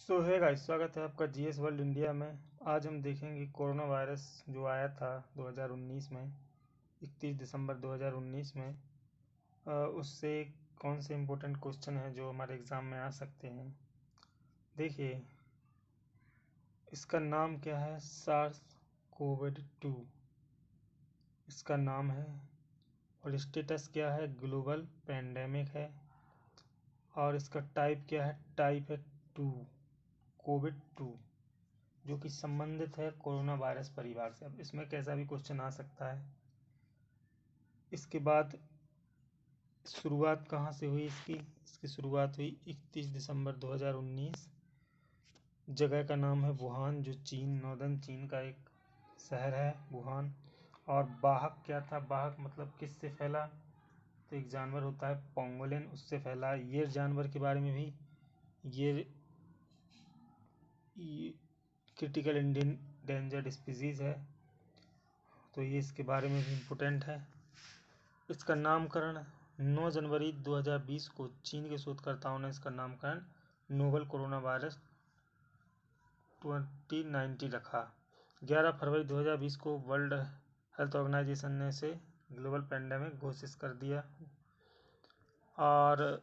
सो है गाइस, स्वागत है आपका जीएस वर्ल्ड इंडिया में। आज हम देखेंगे कोरोना वायरस जो आया था 2019 में, 31 दिसंबर 2019 में। उससे कौन से इम्पोर्टेंट क्वेश्चन हैं जो हमारे एग्ज़ाम में आ सकते हैं। देखिए, इसका नाम क्या है? सार्स कोविड 2 इसका नाम है। और स्टेटस क्या है? ग्लोबल पैंडेमिक है। और इसका टाइप क्या है? टाइप है 2, कोविड 2, जो कि संबंधित है कोरोना वायरस परिवार से। अब इसमें कैसा भी क्वेश्चन आ सकता है। इसके बाद शुरुआत कहाँ से हुई इसकी शुरुआत हुई 31 दिसंबर 2019। जगह का नाम है वुहान, जो चीन, नॉर्दर्न चीन का एक शहर है वुहान। और वाहक क्या था? वाहक मतलब किससे फैला? तो एक जानवर होता है पोंगोलिन, उससे फैला। ये जानवर के बारे में भी, ये क्रिटिकल इंडेंजर्ड स्पीसीज है, तो ये इसके बारे में भी इम्पोर्टेंट है। इसका नामकरण 9 जनवरी 2020 को चीन के शोधकर्ताओं ने इसका नामकरण नोवल कोरोना वायरस 2019 रखा। 11 फरवरी 2020 को वर्ल्ड हेल्थ ऑर्गेनाइजेशन ने इसे ग्लोबल पैंडेमिक घोषित कर दिया। और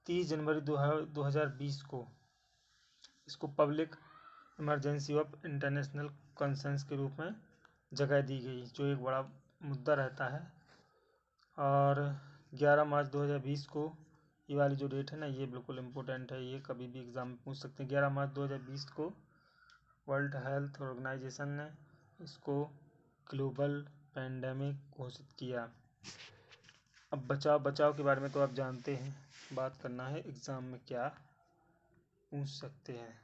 30 जनवरी 2020 को इसको public emergency of international concerns के रूप में जगह दी गई, जो एक बड़ा मुद्दा रहता है। और 11 मार्च 2020 को ये वाली जो डेट है ना, ये बिल्कुल इम्पोर्टेंट है, ये कभी भी एग्ज़ाम में पूछ सकते हैं। 11 मार्च 2020 को वर्ल्ड हेल्थ ऑर्गेनाइजेशन ने इसको ग्लोबल पैंडेमिक घोषित किया। अब बचाव के बारे में तो आप जानते हैं, बात करना है एग्ज़ाम में क्या पूछ सकते हैं।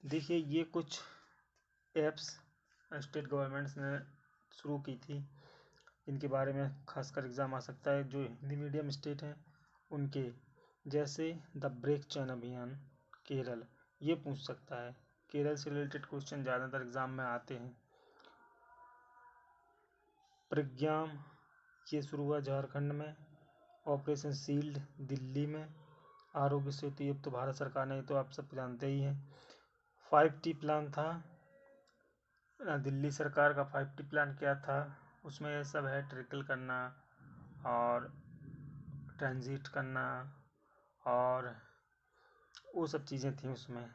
देखिए, ये कुछ एप्स स्टेट गवर्नमेंट्स ने शुरू की थी, इनके बारे में खासकर एग्ज़ाम आ सकता है। जो हिंदी मीडियम स्टेट हैं उनके, जैसे द ब्रेक चेन अभियान केरल, ये पूछ सकता है। केरल से रिलेटेड क्वेश्चन ज़्यादातर एग्ज़ाम में आते हैं। प्रज्ञाम, ये शुरू हुआ झारखंड में। ऑपरेशन शील्ड दिल्ली में। आरोग्य सेतु, ये तो भारत सरकार ने, ये तो आप सब जानते ही हैं। 5T प्लान था दिल्ली सरकार का। 5T प्लान क्या था? उसमें ये सब है, ट्रिकल करना और ट्रांजिट करना और वो सब चीज़ें थी उसमें।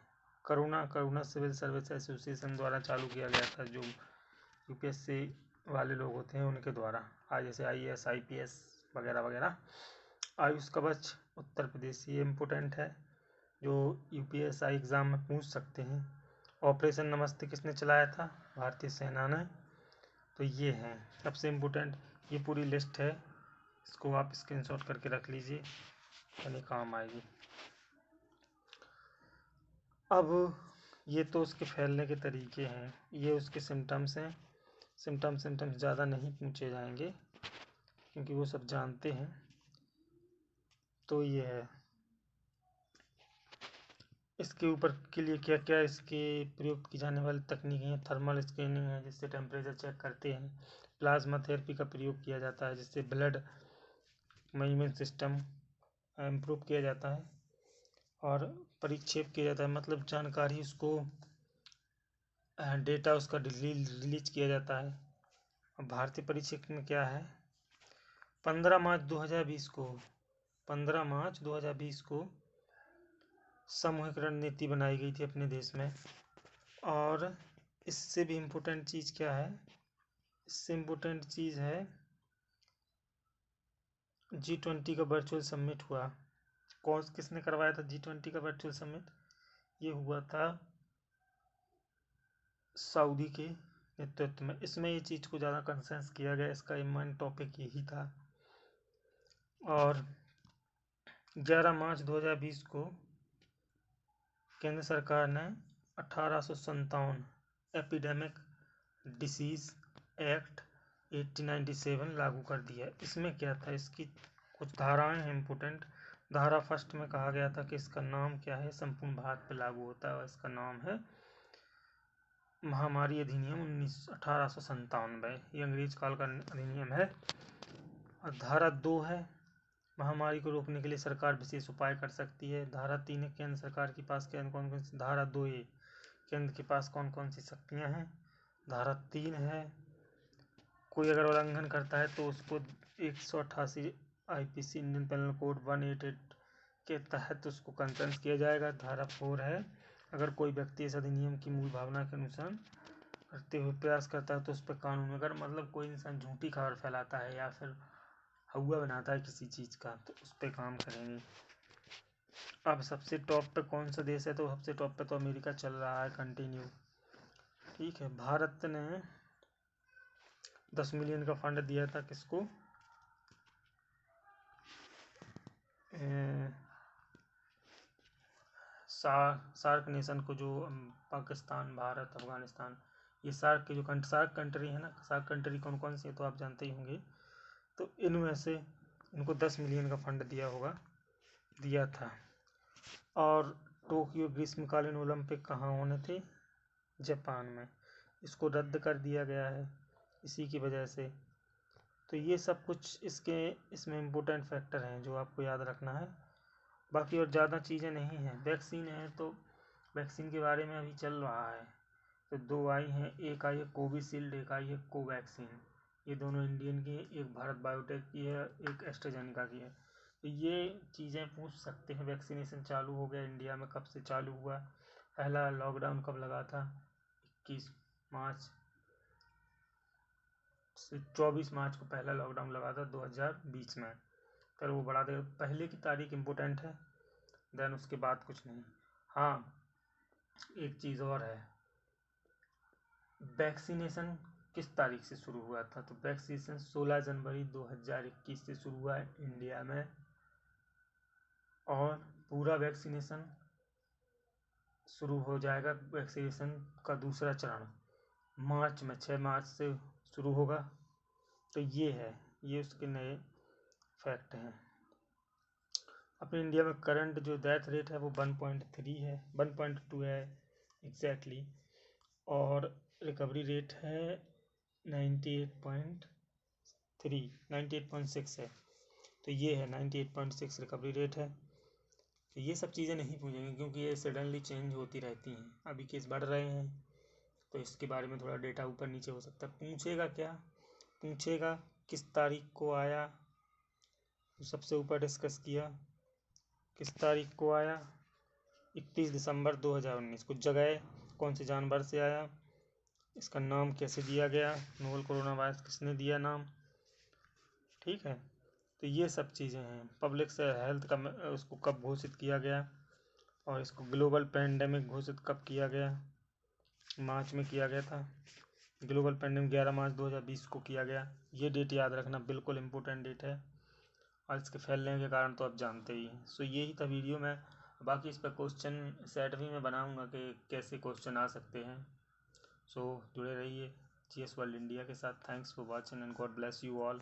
करुणा सिविल सर्विस एसोसिएशन द्वारा चालू किया गया था, जो यूपीएससी वाले लोग होते हैं उनके द्वारा, जैसे IAS IPS वगैरह वगैरह। आयुष कवच उत्तर प्रदेश, ये इम्पोर्टेंट है, जो UPSI एग्ज़ाम में पूछ सकते हैं। ऑपरेशन नमस्ते किसने चलाया था? भारतीय सेना ने। तो ये है सबसे इम्पोर्टेंट, ये पूरी लिस्ट है, इसको आप स्क्रीनशॉट करके रख लीजिए, यानी काम आएगी। अब ये तो उसके फैलने के तरीके हैं, ये उसके सिम्टम्स हैं। सिम्टम्स ज़्यादा नहीं पूछे जाएंगे क्योंकि वो सब जानते हैं। तो ये है, इसके ऊपर के लिए क्या क्या इसके प्रयोग की जाने वाली तकनीक है। थर्मल स्कैनिंग है, जिससे टेम्परेचर चेक करते हैं। प्लाज्मा थेरेपी का प्रयोग किया जाता है, जिससे ब्लड मैनेजमेंट सिस्टम इम्प्रूव किया जाता है। और परिक्षेप किया जाता है, मतलब जानकारी उसको, डेटा उसका रिलीज किया जाता है। अब भारतीय परिक्षेप में क्या है? 15 मार्च 2020 को 15 मार्च 2020 को सामूहिक रणनीति बनाई गई थी अपने देश में। और इससे भी इम्पोर्टेंट चीज़ क्या है? इससे इम्पोर्टेंट चीज़ है G20 का वर्चुअल समिट हुआ। किसने करवाया था G20 का वर्चुअल समिट? ये हुआ था सऊदी के नेतृत्व में। इसमें ये चीज़ को ज़्यादा कंसेंस किया गया, इसका मेन टॉपिक यही था। और 11 मार्च 2020 को केंद्र सरकार ने 1857 एपिडेमिक डिसीज एक्ट 1897 लागू कर दिया। इसमें क्या था? इसकी कुछ धाराएं हैं इम्पोर्टेंट। धारा फर्स्ट में कहा गया था कि इसका नाम क्या है, संपूर्ण भारत पर लागू होता है, और इसका नाम है महामारी अधिनियम 1897। ये अंग्रेज काल का अधिनियम है। और धारा 2 है महामारी को रोकने के लिए सरकार विशेष उपाय कर सकती है। धारा 3 है, केंद्र सरकार के पास कौन कौन सी। धारा 2 है, केंद्र के पास कौन कौन सी शक्तियाँ हैं। धारा 3 है, कोई अगर उल्लंघन करता है तो उसको 188 IPC इंडियन पेनल कोड 188 के तहत उसको कंसेंस किया जाएगा। धारा 4 है, अगर कोई व्यक्ति इस अधिनियम की मूल भावना के अनुसार करते हुए प्रयास करता है तो उस पर कानून, अगर मतलब कोई इंसान झूठी खबर फैलाता है या फिर हवा बनाता है किसी चीज़ का तो उस पर काम करेंगे। अब सबसे टॉप पे कौन सा देश है, तो सबसे टॉप पे तो अमेरिका चल रहा है, कंटिन्यू। ठीक है, भारत ने 10 मिलियन का फंड दिया था किसको, सार्क नेशन को, जो पाकिस्तान, भारत, अफगानिस्तान, ये सार्क के जो सार्क कंट्री है ना, सार्क कंट्री कौन कौन सी है तो आप जानते ही होंगे। तो इनमें से इनको 10 मिलियन का फंड दिया था। और टोक्यो ग्रीष्मकालीन ओलंपिक कहाँ होने थे, जापान में। इसको रद्द कर दिया गया है इसी की वजह से। तो ये सब कुछ इसमें इम्पोर्टेंट फैक्टर हैं जो आपको याद रखना है। बाकी और ज़्यादा चीज़ें नहीं हैं। वैक्सीन है तो वैक्सीन के बारे में अभी चल रहा है, तो 2 आई हैं, एक आई है कोविशील्ड, एक आई है कोवैक्सीन। ये दोनों इंडियन की है, एक भारत बायोटेक की है, एक एस्ट्राजेनेका की है। तो ये चीज़ें पूछ सकते हैं। वैक्सीनेशन चालू हो गया इंडिया में, कब से चालू हुआ, पहला लॉकडाउन कब लगा था, 21 मार्च से 24 मार्च को पहला लॉकडाउन लगा था 2020 में। फिर वो बढ़ा देगा, पहले की तारीख इम्पोर्टेंट है, देन उसके बाद कुछ नहीं। हाँ, एक चीज़ और है, वैक्सीनेशन किस तारीख से शुरू हुआ था, तो वैक्सीनेशन 16 जनवरी 2021 से शुरू हुआ है इंडिया में। और पूरा वैक्सीनेशन शुरू हो जाएगा, वैक्सीनेशन का दूसरा चरण मार्च में, 6 मार्च से शुरू होगा। तो ये उसके नए फैक्ट हैं। अपने इंडिया में करंट जो डेथ रेट है वो 1.3 है, 1.2 है एग्जैक्टली। और रिकवरी रेट है 98.6 है। तो ये है 98.6 रिकवरी रेट है। तो ये सब चीज़ें नहीं पूछेंगे क्योंकि ये सडनली चेंज होती रहती हैं। अभी केस बढ़ रहे हैं तो इसके बारे में थोड़ा डेटा ऊपर नीचे हो सकता है। पूछेगा क्या, पूछेगा किस तारीख को आया, तो सबसे ऊपर डिस्कस किया किस तारीख को आया, 31 दिसंबर 2019 को। जगह कौन से जानवर से आया, इसका नाम कैसे दिया गया, नोवल कोरोना वायरस किसने दिया नाम। ठीक है, तो ये सब चीज़ें हैं। पब्लिक से हेल्थ का उसको कब घोषित किया गया, और इसको ग्लोबल पेंडेमिक घोषित कब किया गया, मार्च में किया गया था। ग्लोबल पेंडेमिक 11 मार्च 2020 को किया गया। ये डेट याद रखना, बिल्कुल इम्पोर्टेंट डेट है, और इसके फैलने के कारण तो आप जानते ही हैं। सो यही था वीडियो में। बाकी इस पर क्वेश्चन सेट भी मैं बनाऊंगा कि कैसे क्वेश्चन आ सकते हैं। सो जुड़े रहिए GS वर्ल्ड इंडिया के साथ। Thanks for watching and God bless you all.